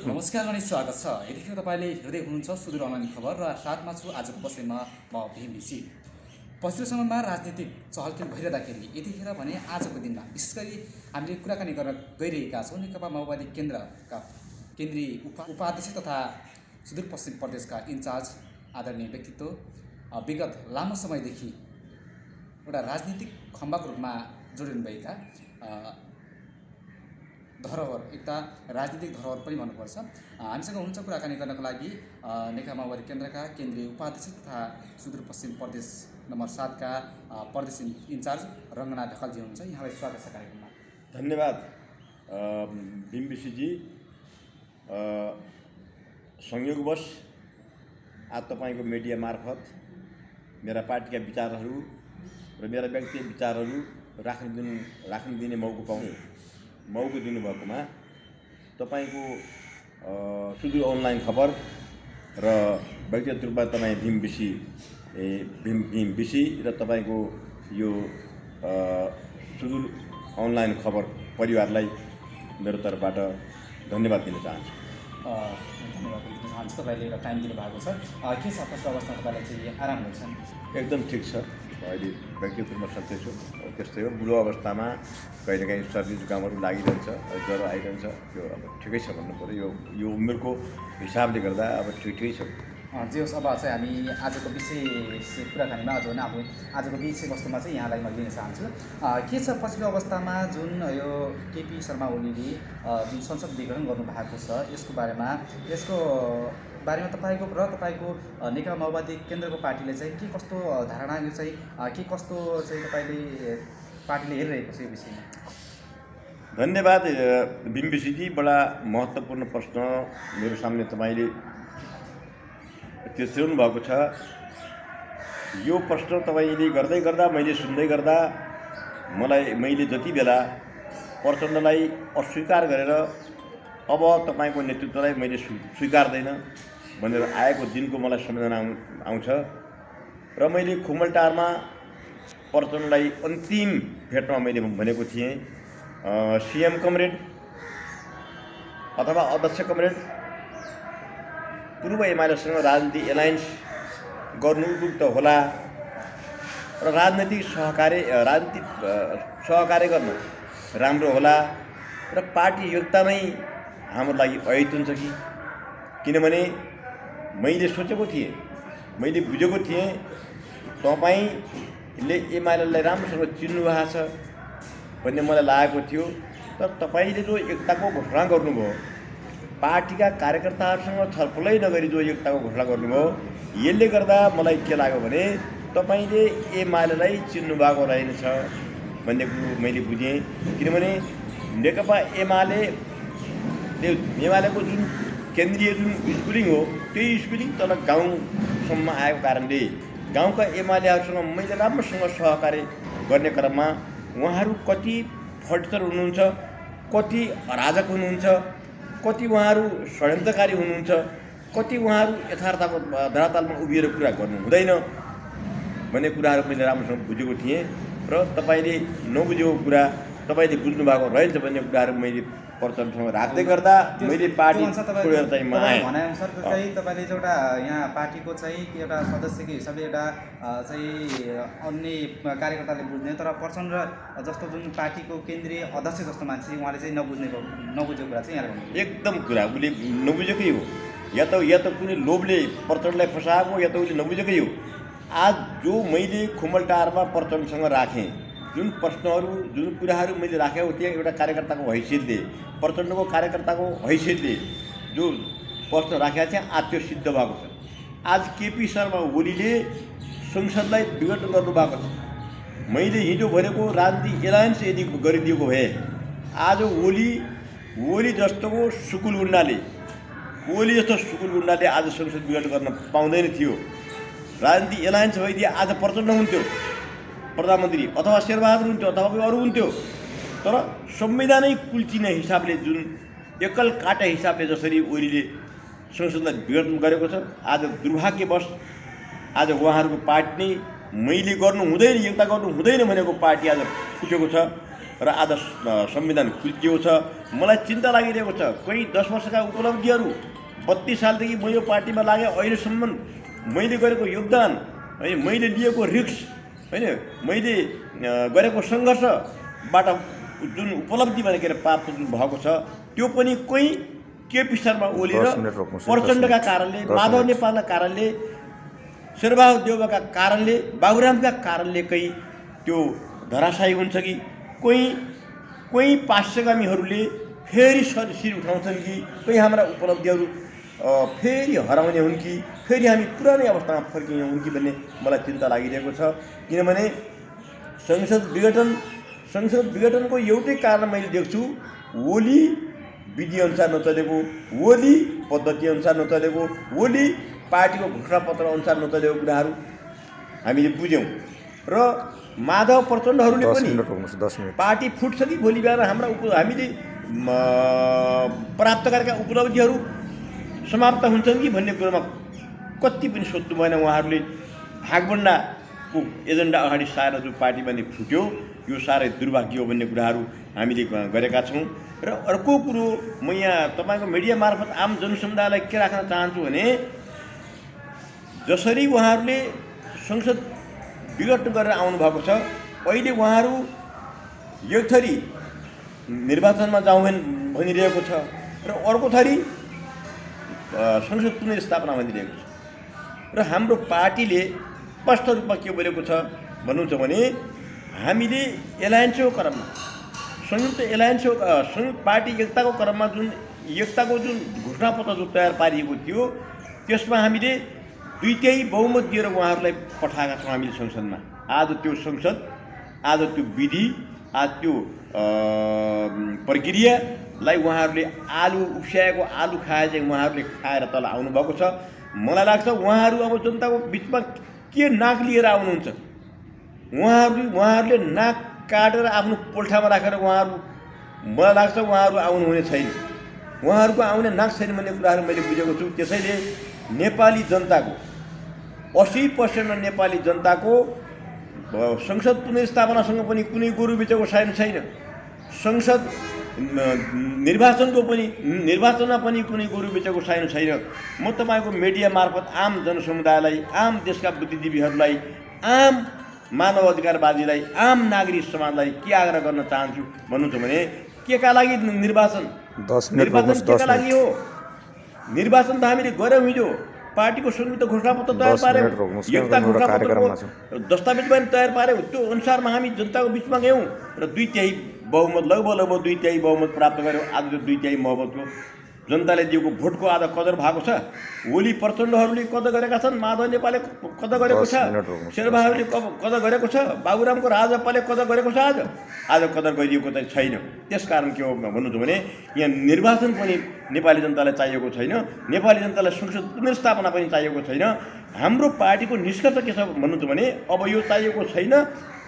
नमस्कार अनि स्वागत छ। यतिखेर तपाईँले हेर्दै हुनुहुन्छ सुदूर अनलाइन खबर र साथमा छु आजको बसाइमा म भीमबिसी। पछिल्लो समयमा राजनीतिक चहलखेल भइरहँदाखेरि यतिखेर भने आजको दिनमा विशेष गरी हामीले कुराकानी गर्न गइरहेका छौँ नेकपा माओवादी केन्द्रका केन्द्रीय उपाध्यक्ष तथा सुदूरपश्चिम प्रदेशका इन्चार्ज आदरणीय व्यक्तित्व विगत लामो समयदेखि एउटा राजनीतिक खम्बाको रूपमा जोडिनुभएका धरोहर एउटा राजनीतिक धरोहर पनि भन्नुपर्छ। हामीसँग हुनुहुन्छ कुराकानी गर्नको लागि नेकपा माओवादी केन्द्रका केन्द्रीय उपाध्यक्ष तथा सुदूरपश्चिम प्रदेश नम्बर 7 का प्रदेश इन्चार्ज रङ्गना ढकालजी हुनुहुन्छ। यहाँलाई स्वागत छ कार्यक्रममा। धन्यवाद भीमबिसीजी। संयोगवश आज तपाईँको मिडिया मार्फत मेरा पार्टीका विचारहरू र मेरा व्यक्तिगत विचारहरू राख्न दिने मौको दिनुभएकोमा तपाईँको सुदूर अनलाइन खबर र व्यक्तिगत रूपमा तपाईँ भीमबिसी र तपाईँको यो सुदूर अनलाइन खबर परिवारलाई मेरो तर्फबाट धन्यवाद दिन चाहन्छु। धन्यवाद दिन चाहन्छु। तपाईँले एउटा टाइम दिनुभएको छ। के छ कस्तो अवस्था तपाईँलाई चाहिँ आराम हुन्छ? एकदम ठिक छ। अहिले व्यक्तिगत रूपमा सन्चै छु। त्यस्तै हो, बुढो अवस्थामा कहिलेकाहीँ सर्दी जुकामहरू लागिरहन्छ, ज्वरो आइरहन्छ। त्यो अब ठिकै छ भन्नु पऱ्यो। यो उमेरको हिसाबले गर्दा अब ठिकै छ। जे होस्, अब चाहिँ हामी आजको विषय कुराकानीमा अझ होइन अब आजको विषयवस्तुमा चाहिँ यहाँलाई म लिन चाहन्छु। के छ पछिल्लो अवस्थामा जुन यो केपी शर्मा ओलीले जुन संसद विघटन गर्नुभएको छ यसको बारेमा तपाईँको र तपाईँको नेकपा माओवादी केन्द्रको पार्टीले चाहिँ के कस्तो धारणा यो चाहिँ के कस्तो चाहिँ तपाईँले पार्टीले हेरिरहेको छ यो विषयमा? धन्यवाद भीमबिसीजी। बडा महत्त्वपूर्ण प्रश्न मेरो सामने तपाईँले तेर्स्याउनु भएको छ। यो प्रश्न तपाईँले गर्दै गर्दा मैले सुन्दै गर्दा मैले जति बेला प्रचण्डलाई अस्वीकार गरेर अब तपाईँको नेतृत्वलाई मैले स्वीकार्दैन भनेर आएको दिनको मलाई सम्झना आउँछ र मैले खुमलटारमा प्रचण्डलाई अन्तिम भेटमा मैले भनेको थिएँ, सीएम कमरेड अथवा अध्यक्ष कमरेड पूर्व एमालेसँग राजनीतिक एलायन्स गर्नु उपयुक्त होला र राजनीतिक सहकार्य गर्न राम्रो होला र पार्टी योगता नै हाम्रो लागि अहित हुन्छ कि। किनभने मैले सोचेको थिएँ, मैले बुझेको थिएँ तपाईँले एमालेलाई राम्रोसँग चिन्नुभएको छ भन्ने मलाई लागेको थियो। तर तपाईँले जो एकताको घोषणा गर्नुभयो, पार्टीका कार्यकर्ताहरूसँग छलफलै नगरी जो एकताको घोषणा गर्नुभयो, यसले गर्दा मलाई के लाग्यो भने तपाईँले एमालेलाई चिन्नुभएको रहेनछ भन्ने कुरो मैले बुझेँ। किनभने नेकपा एमालेको जुन केन्द्रीय जुन स्कुलिङ हो त्यही स्कुलिङ तल गाउँसम्म आएको कारणले गाउँका एमालेहरूसँग मैले राम्रोसँग सहकार्य गर्ने क्रममा उहाँहरू कति फटकर हुनुहुन्छ, कति अराजक हुनुहुन्छ, कति उहाँहरू षड्यन्त्रकारी हुनुहुन्छ, कति उहाँहरू यथार्थको धरातलमा उभिएर कुरा गर्नु हुँदैन भन्ने कुराहरू मैले राम्रोसँग बुझेको थिएँ र तपाईँले नबुझेको कुरा तपाईँले बुझ्नु भएको रहेछ भन्ने कुराहरू मैले प्रचण्डसँग राख्दै गर्दा मैले पार्टी छोडेर चाहिँ भनेअनुसार चाहिँ तपाईँले एउटा यहाँ पार्टीको चाहिँ एउटा सदस्यको हिसाबले एउटा चाहिँ अन्य कार्यकर्ताले बुझ्ने तर प्रचण्ड जस्तो जुन पार्टीको केन्द्रीय अध्यक्ष जस्तो मान्छे उहाँले चाहिँ नबुझेको कुरा चाहिँ यहाँ एकदम कुरा उसले नबुझेकै हो। या त कुनै लोभले प्रचण्डलाई फसाएको, या त उसले नबुझेकै हो। आज जो मैले खुमलटारमा प्रचण्डसँग राखेँ, जुन प्रश्नहरू जुन कुराहरू मैले राखेको थिएँ एउटा कार्यकर्ताको हैसियतले, प्रचण्डको कार्यकर्ताको हैसियतले जो प्रश्न राखेका थिएँ आज त्यो सिद्ध भएको छ। आज केपी शर्मा ओलीले संसदलाई विघटन गर्नुभएको छ। मैले हिजो भनेको राजनीतिक एलायन्स यदि गरिदिएको भए आज ओली जस्तो सुकुल गुन्डाले आज संसद विघटन गर्न पाउँदैन थियो। राजनीतिक एलायन्स भइदिए आज प्रचण्ड हुन्थ्यो प्रधानमन्त्री अथवा शेरबहादुर हुन्थ्यो अथवा अरू हुन्थ्यो। तर संविधानै कुल्चिने हिसाबले जुन एकल काटा हिसाबले जसरी ओलीले संसदलाई विघटन गरेको छ, आज दुर्भाग्यवश आज उहाँहरूको पार्टी नै मैले गर्नु हुँदैन, एकता गर्नु हुँदैन भनेको पार्टी आज फुटेको छ। र आज संविधान खुल्किएको छ। मलाई चिन्ता लागिरहेको छ कोही 10 वर्षका उपलब्धिहरू 32 सालदेखि म यो पार्टीमा लागेँ अहिलेसम्म मैले गरेको योगदान होइन मैले लिएको रिस्क होइन मैले गरेको सङ्घर्षबाट जुन उपलब्धि भनेर प्राप्त जुन भएको छ त्यो पनि कोही केपी शर्मा ओली र प्रचण्डका कारणले माधव नेपालका कारणले शेरबहादुर देउवाका कारणले बाबुरामका कारणले कहीँ त्यो धराशायी हुन्छ कि कोही पाश्चगामीहरूले फेरि शिर उठाउँछन् कि कहीँ हाम्रा उपलब्धिहरू फेरि हराउने हुन् कि फेरि हामी पुरानै अवस्थामा फर्किने हुन् कि भन्ने मलाई चिन्ता लागिरहेको छ। किनभने संसद विघटनको एउटै कारण मैले देख्छु ओली विधिअनुसार नचलेको, ओली पद्धतिअनुसार नचलेको, ओली पार्टीको घोषणापत्र अनुसार नचलेको कुराहरू हामीले बुझ्यौँ र माधव प्रचण्डहरूले पनि पार्टी फुट्छ कि भोलि बिहान हाम्रा हामीले प्राप्त गरेका उपलब्धिहरू समाप्त हुन्छन् कि भन्ने कुरामा कति पनि सोध्नु भएन। उहाँहरूले भागभण्डाको एजेन्डा अगाडि सारेर जो पार्टी भने फुट्यो यो साह्रै दुर्भाग्य हो भन्ने कुराहरू हामीले गरेका छौँ। र अर्को कुरो म यहाँ तपाईँको मिडिया मार्फत आम जनसमुदायलाई के राख्न चाहन्छु भने जसरी उहाँहरूले संसद विघटन गरेर आउनुभएको छ अहिले उहाँहरू एक थरी निर्वाचनमा जाउँ भनिरहेको छ र अर्को थरी संसद पुनर्स्थापना भनिरहेको छ र हाम्रो पार्टीले स्पष्ट रूपमा के बोलेको छ भन्नुहुन्छ भने हामीले एलायन्सको क्रममा संयुक्त पार्टी एकताको क्रममा जुन एकताको जुन घोषणापत्र जो तयार पारिएको थियो त्यसमा हामीले 2/3 बहुमत दिएर उहाँहरूलाई पठाएका छौँ हामीले संसदमा। आज त्यो संसद, आज त्यो विधि, आज त्यो प्रक्रियालाई उहाँहरूले आलु उब्स्याएको आलु खाए चाहिँ उहाँहरूले खाएर तल आउनुभएको छ। मलाई लाग्छ उहाँहरू अब जनताको बिचमा के नाक लिएर आउनुहुन्छ, उहाँहरूले नाक काटेर आफ्नो पोल्ठामा राखेर उहाँहरू मलाई लाग्छ उहाँहरू आउनुहुने छैन, उहाँहरूको आउने नाक छैन भन्ने कुराहरू मैले बुझेको छु। त्यसैले नेपाली जनताको 80% नेपाली जनताको संसद पुनर्स्थापनासँग पनि कुनै गोरु बेचेको साइन छैन, संसद निर्वाचनमा पनि कुनै गोरु बेचेको साइन छैन। म तपाईँको मिडिया मार्फत आम जनसमुदायलाई, आम देशका बुद्धिजीवीहरूलाई, आम मानव अधिकारवादीलाई, आम नागरिक समाजलाई के आग्रह गर्न चाहन्छु भन्नुहुन्छ भने के का लागि निर्वाचन के का लागि हो? निर्वाचन त हामीले गऱ्यौँ हिजो, पार्टीको संयुक्त घोषणापत्र तयार पार्यौँ, एकता घोषणापत्रको दस्तावेज पनि तयार पार्यौँ, त्यो अनुसारमा हामी जनताको बिचमा गयौँ र 2/3 बहुमत लगभग 2/3 बहुमत प्राप्त गऱ्यौँ। आज त्यो 2/3 बहुमतको जनताले दिएको भोटको आज कदर भएको छ। ओली प्रचण्डहरूले कदर गरेका छन्, माधव नेपालले कदर गरेको छ, शेरबहादुरले कदर गरेको छ, बाबुरामको राजपाले कदर गरेको छ। आज कदर गरिएको चाहिँ छैन। त्यसकारण के हो भन्नुहुन्छ भने यहाँ निर्वाचन पनि नेपाली जनतालाई चाहिएको छैन, नेपाली जनतालाई संसद पुनर्स्थापना पनि चाहिएको छैन। हाम्रो पार्टीको निष्कर्ष के छ भन्नुहुन्छ भने अब यो चाहिएको छैन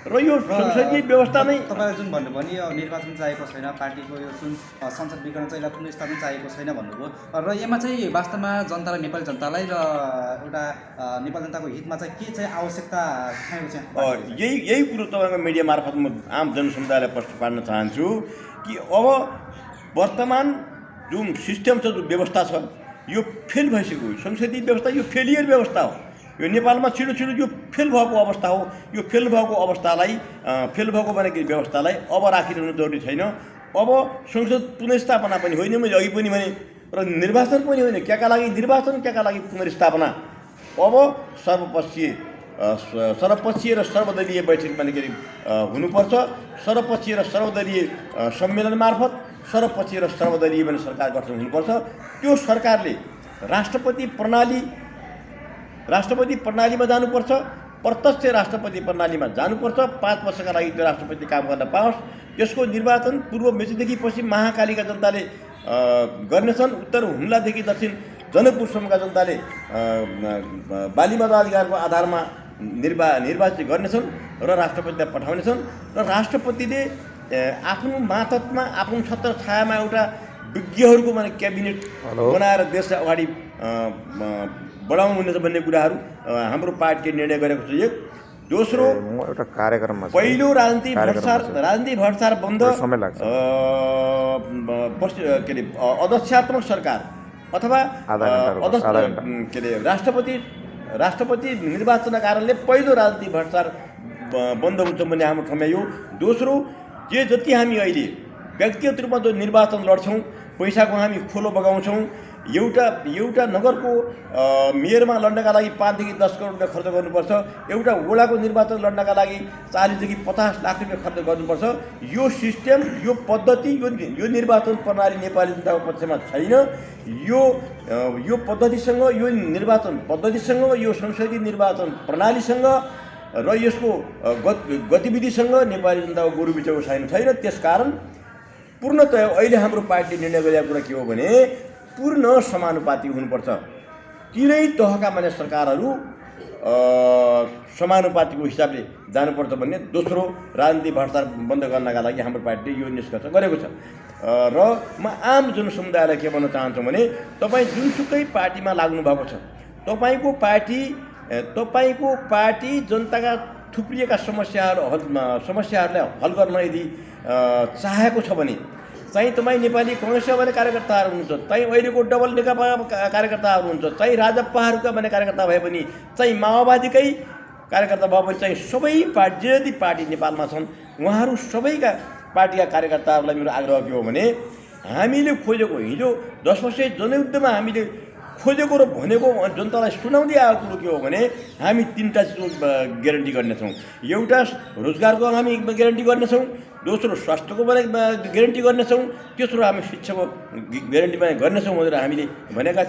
र यो संसदीय व्यवस्था नै तपाईँले जुन भन्नुभयो नि यो निर्वाचन चाहिएको छैन, पार्टीको यो जुन संसद विघटन चाहिँ यसलाई पुनर्स्थापना चाहिएको छैन भन्नुभयो र यसमा चाहिँ वास्तवमा जनतालाई, नेपाली जनतालाई र एउटा नेपाली जनताको हितमा चाहिँ के चाहिँ आवश्यकता देखाएको छ? यही कुरो तपाईँको मिडिया मार्फत म आम जनसमुदायलाई प्रश्न पार्न चाहन्छु कि अब वर्तमान जुन सिस्टम छ, जुन व्यवस्था छ यो फेल भइसक्यो। संसदीय व्यवस्था यो फेलियर व्यवस्था हो। यो नेपालमा छिटो यो फेल भएको अवस्था हो। यो फेल भएको अवस्थालाई फेल भएको भनेको व्यवस्थालाई अब राखिरहनु जरुरी छैन। अब संसद पुनर्स्थापना पनि होइन, मैले अघि पनि भने, र निर्वाचन पनि होइन। क्या लागि निर्वाचन, क्या लागि पुनर्स्थापना? अब सर्वपक्षीय र सर्वदलीय बैठक भनेको हुनुपर्छ। सर्वपक्षीय र सर्वदलीय सम्मेलन मार्फत सर्वपक्षीय र सर्वदलीय भने सरकार गठन हुनुपर्छ। त्यो सरकारले राष्ट्रपति प्रणालीमा जानुपर्छ, प्रत्यक्ष राष्ट्रपति प्रणालीमा जानुपर्छ। 5 वर्षका लागि त्यो राष्ट्रपति काम गर्न पाओस्। त्यसको निर्वाचन पूर्व मेचीदेखि पश्चिम महाकालीका जनताले गर्नेछन्, उत्तर हुम्लादेखि दक्षिण जनकपुरसम्मका जनताले बाली मताधिकारको आधारमा निर्वाचित गर्नेछन् र राष्ट्रपतिलाई पठाउनेछन् र राष्ट्रपतिले आफ्नो मातहतमा, आफ्नो छत्र छायामा एउटा विज्ञहरूको भने क्याबिनेट बनाएर देशलाई अगाडि बढाउनु हुनेछ भन्ने कुराहरू हाम्रो पार्टीले निर्णय गरेको छ। दोस्रो म एउटा कार्यक्रममा छु। पहिलो राजनीति भ्रष्टाचार बन्द समय लाग्छ। के अरे अध्यक्षात्मक सरकार अथवा आधा घण्टा। के अरे राष्ट्रपति निर्वाचनका कारणले पहिलो राजनीति भ्रष्टाचार बन्द हुन्छ भन्ने हाम्रो ठम्याइ हो। दोस्रो जति हामी अहिले व्यक्तिगत रूपमा जो निर्वाचन लड्छौँ, पैसाको हामी खोलो बगाउँछौँ, एउटा नगरको मेयरमा लड्नका लागि 5 देखि 10 करोड रुपियाँ खर्च गर्नुपर्छ, एउटा वडाको निर्वाचन लड्नका लागि 40 देखि 50 लाख रुपियाँ खर्च गर्नुपर्छ। यो सिस्टम, यो पद्धति, यो निर्वाचन प्रणाली नेपाली जनताको पक्षमा छैन। यो पद्धतिसँग, यो निर्वाचन पद्धतिसँग, यो संसदीय निर्वाचन प्रणालीसँग र यसको गतिविधिसँग नेपाली जनताको गोरु बिचको छैन। त्यसकारण पूर्णतया अहिले हाम्रो पार्टीले निर्णय गरेको कुरा के हो भने पूर्ण समानुपातिक हुनुपर्छ। तीनै तहका माने सरकारहरू समानुपातिको हिसाबले जानुपर्छ भन्ने दोस्रो राजनीति भ्रष्टाचार बन्द गर्नका लागि हाम्रो पार्टीले यो निष्कर्ष गरेको छ। र म आम जनसमुदायलाई के भन्न चाहन्छु भने तपाईँ जुनसुकै पार्टीमा लाग्नु भएको छ, तपाईँको पार्टी जनताका थुप्रिएका समस्याहरूलाई हल गर्न यदि चाहेको छ भने चाहिँ तपाईँ नेपाली कङ्ग्रेसका भने कार्यकर्ताहरू हुनुहुन्छ, चाहिँ अहिलेको डबल नेकपा कार्यकर्ताहरू हुनुहुन्छ, चाहिँ राजपाहरूका भने कार्यकर्ता भए पनि, चाहिँ माओवादीकै कार्यकर्ता भए पनि, चाहिँ सबै पार्टी जति पार्टी नेपालमा छन् उहाँहरू सबैका पार्टीका कार्यकर्ताहरूलाई मेरो आग्रह के हो भने हामीले खोजेको हिजो 10 वर्ष जनयुद्धमा हामीले खोजेको र भनेको जनतालाई सुनाउँदै आएको कुरो के हो भने हामी 3टा चिज ग्यारेन्टी गर्नेछौँ। एउटा रोजगारको हामी ग्यारेन्टी गर्नेछौँ, दोस्रो स्वास्थ्यको ग्यारेन्टी गर्नेछौँ, तेस्रो हामी शिक्षाको ग्यारेन्टी गर्नेछौँ भनेर हामीले भनेका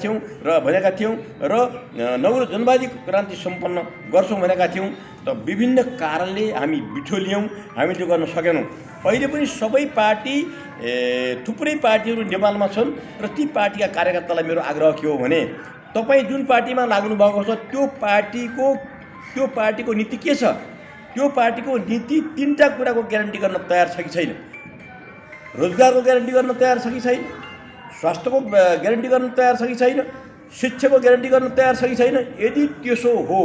थियौँ र नगरो जनवादी क्रान्ति सम्पन्न गर्छौँ भनेका थियौँ। त विभिन्न कारणले हामी बिठोलियौँ, हामी त्यो गर्न सकेनौँ। अहिले पनि सबै पार्टी थुप्रै पार्टीहरू नेपालमा छन् र ती पार्टीका कार्यकर्तालाई मेरो आग्रह के हो भने तपाईँ जुन पार्टीमा लाग्नु भएको छ त्यो पार्टीको नीति के छ, त्यो पार्टीको नीति 3टा कुराको ग्यारेन्टी गर्न तयार छ कि छैन। रोजगारको ग्यारेन्टी गर्न तयार छ कि छैन, स्वास्थ्यको ग्यारेन्टी गर्न तयार छ कि छैन, शिक्षाको ग्यारेन्टी गर्न तयार छ कि छैन। यदि त्यसो हो,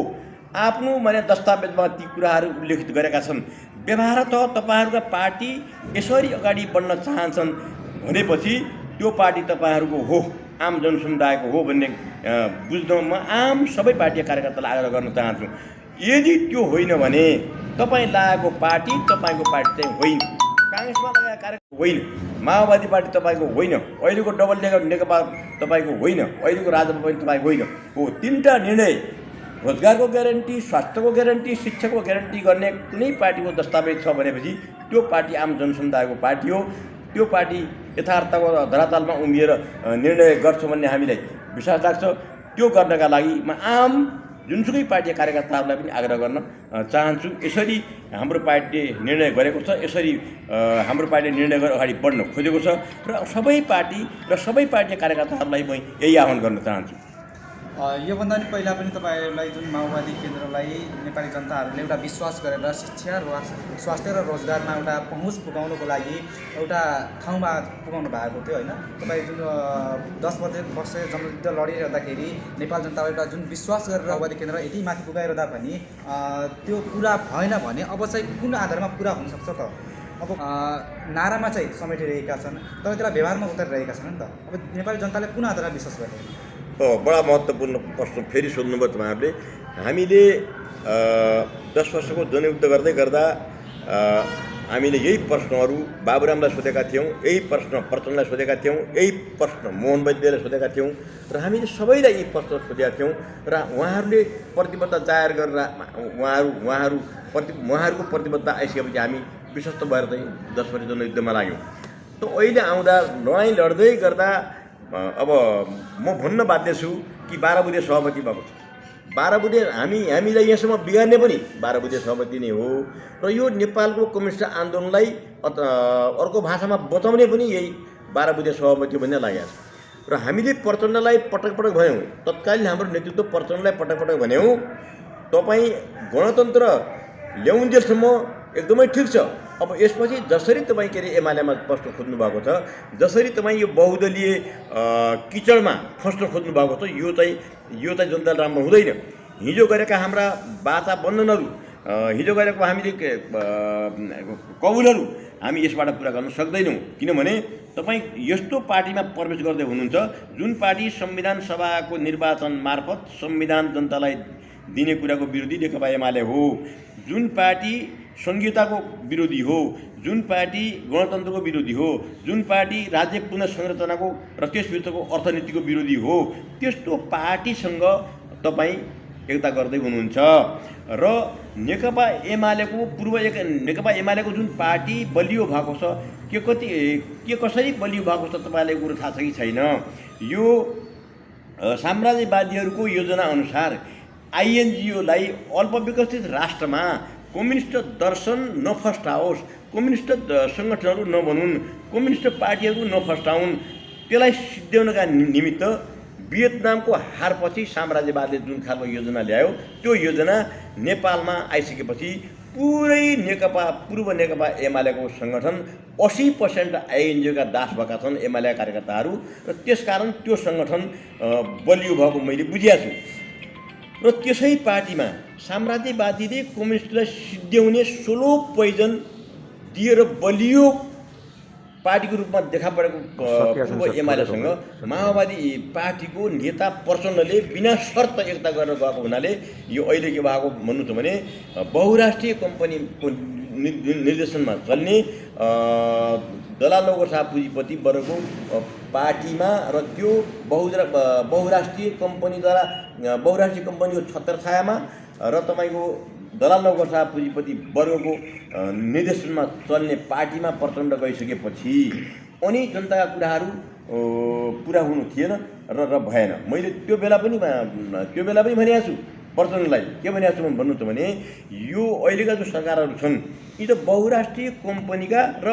आफ्नो माने दस्तावेजमा ती कुराहरू उल्लेखित गरेका छन्, व्यवहारतः तपाईँहरूका पार्टी यसरी अगाडि बढ्न चाहन्छन् भनेपछि त्यो पार्टी तपाईँहरूको हो, आम जनसमुदायको हो भन्ने बुझ्न म आम सबै पार्टीका कार्यकर्तालाई आग्रह गर्न चाहन्छु। यदि त्यो होइन भने तपाईँ लागेको पार्टी तपाईँको पार्टी चाहिँ होइन, काङ्ग्रेसमा लागेको कार्यकर्ता होइन, माओवादी पार्टी तपाईँको होइन, अहिलेको डबल नेकपा तपाईँको होइन, अहिलेको राजपा पनि तपाईँको होइन हो। 3टा निर्णय रोजगारको ग्यारेन्टी, स्वास्थ्यको ग्यारेन्टी, शिक्षाको ग्यारेन्टी गर्ने कुनै पार्टीको दस्तावेज छ भनेपछि त्यो पार्टी आम जनसमुदायको पार्टी हो। त्यो पार्टी यथार्थको धरातलमा उभिएर निर्णय गर्छ भन्ने हामीलाई विश्वास लाग्छ। त्यो गर्नका लागि म आम जुनसुकै पार्टी कार्यकर्ताहरूलाई पनि आग्रह गर्न चाहन्छु। यसरी हाम्रो पार्टीले निर्णय गरेको छ, यसरी हाम्रो पार्टीले निर्णय गरेर अगाडि बढ्न खोजेको छ र सबै पार्टी र सबै पार्टी कार्यकर्ताहरूलाई म यही आह्वान गर्न चाहन्छु। योभन्दा पनि पहिला पनि तपाईँहरूलाई जुन माओवादी केन्द्रलाई नेपाली जनताहरूले एउटा विश्वास गरेर शिक्षा र स्वास्थ्य र रोजगारमा एउटा पहुँच पुगाउनको लागि एउटा ठाउँमा पुगाउनु भएको थियो होइन। तपाईँ जुन 10 वर्ष जनयुद्ध लडिरहँदाखेरि नेपाल जनतालाई एउटा जुन विश्वास गरेर माओवादी केन्द्र यति माथि पुगाइरहँदा पनि त्यो पुरा भएन भने अब चाहिँ कुन आधारमा पुरा हुनसक्छ त? अब नारामा चाहिँ समेटिरहेका छन् तर त्यसलाई व्यवहारमा उतारिरहेका छन् नि त। अब नेपाली जनताले कुन आधारमा विश्वास गर्ने? बडा महत्त्वपूर्ण प्रश्न फेरि सोध्नुभयो तपाईँहरूले। हामीले 10 वर्षको जनयुद्ध गर्दै गर्दा हामीले यही प्रश्नहरू बाबुरामलाई सोधेका थियौँ, यही प्रश्न प्रचण्डलाई सोधेका थियौँ, यही प्रश्न मोहन वैद्यलाई सोधेका थियौँ र हामीले सबैलाई यी प्रश्न सोधेका थियौँ र उहाँहरूले प्रतिबद्धता जाहेर गरेर उहाँहरूको प्रतिबद्धता आइसकेपछि हामी विश्वस्त भएर चाहिँ 10 वर्ष जनयुद्धमा लाग्यौँ। त अहिले आउँदा लडाइँ लड्दै गर्दा अब म भन्न बाध्य छु कि 12 बुँदे सहमति भएको छ। 12 बुँदे हामीलाई यहाँसम्म बिगार्ने पनि 12 बुँदे सहमति नै हो र यो नेपालको कम्युनिस्ट आन्दोलनलाई अर्को भाषामा बचाउने पनि यही 12 बुँदे सहमति भन्ने लागेको छ। र हामीले प्रचण्डलाई पटक पटक भन्यौँ, तत्कालीन हाम्रो नेतृत्व प्रचण्डलाई पटक पटक भन्यौँ, तपाईँ गणतन्त्र ल्याउन्जेलसम्म एकदमै ठिक छ। अब यसपछि जसरी तपाईँ के अरे एमालेमा प्रश्न खोज्नु भएको छ, जसरी तपाईँ यो बहुदलीय किचडमा फस्न खोज्नु भएको छ, यो चाहिँ जनताले राम्रो हुँदैन। हिजो गरेका हाम्रा वाचा बन्धनहरू हिजो गरेको हामीले कबुलहरू हामी यसबाट पुरा गर्न सक्दैनौँ। किनभने तपाईँ यस्तो पार्टीमा प्रवेश गर्दै हुनुहुन्छ जुन पार्टी संविधान सभाको निर्वाचन मार्फत संविधान जनतालाई दिने कुराको विरोधी नेकपा एमाले हो, जुन पार्टी संहिताको विरोधी हो, जुन पार्टी गणतन्त्रको विरोधी हो, जुन पार्टी राज्य पुनर्संरचनाको र त्यसभित्रको अर्थनीतिको विरोधी हो, त्यस्तो पार्टीसँग तपाईँ एकता गर्दै हुनुहुन्छ। र नेकपा एमालेको जुन पार्टी बलियो भएको छ के कसरी बलियो भएको छ तपाईँलाई कुरो थाहा छ कि छैन? यो साम्राज्यवादीहरूको योजना अनुसार आइएनजिओलाई अल्पविकसित राष्ट्रमा कम्युनिस्ट दर्शन नफस्टाओस्, कम्युनिस्ट सङ्गठनहरू नबनुन्, कम्युनिस्ट पार्टीहरू नफस्टाउन्, त्यसलाई सिद्ध्याउनका निमित्त भियतनामको हारपछि साम्राज्यवादले जुन खालको योजना ल्यायो त्यो योजना नेपालमा आइसकेपछि पुरै पूर्व नेकपा एमालेको सङ्गठन 80% आइएनजिओका दास भएका छन् एमालेका कार्यकर्ताहरू, र त्यसकारण त्यो सङ्गठन बलियो भएको मैले बुझेको छु। र त्यसै पार्टीमा साम्राज्यवादीले कम्युनिस्टलाई सिद्ध्याउने सोलो पोइजन दिएर बलियो पार्टीको रूपमा देखा परेको पूर्व एमालेसँग माओवादी पार्टीको नेता प्रचण्डले बिना शर्त एकता गरेर गएको हुनाले यो अहिले के भएको भन्नु छ भने बहुराष्ट्रिय कम्पनीको निर्देशनमा चल्ने दलाल नौकरशाह पुँजीपति वर्गको पार्टीमा र त्यो बहुराष्ट्रिय कम्पनीको छत्रछायामा र तपाईँको दलाल नौकरशाह पुँजीपति वर्गको निर्देशनमा चल्ने पार्टीमा प्रचण्ड गइसकेपछि अनि जनताका कुराहरू पुरा हुनु थिएन र भएन। मैले त्यो बेला पनि भनेको छु प्रचण्डलाई, के भनेको छु भन्नु छ भने यो अहिलेका जो सरकारहरू छन् यी त बहुराष्ट्रिय कम्पनीका र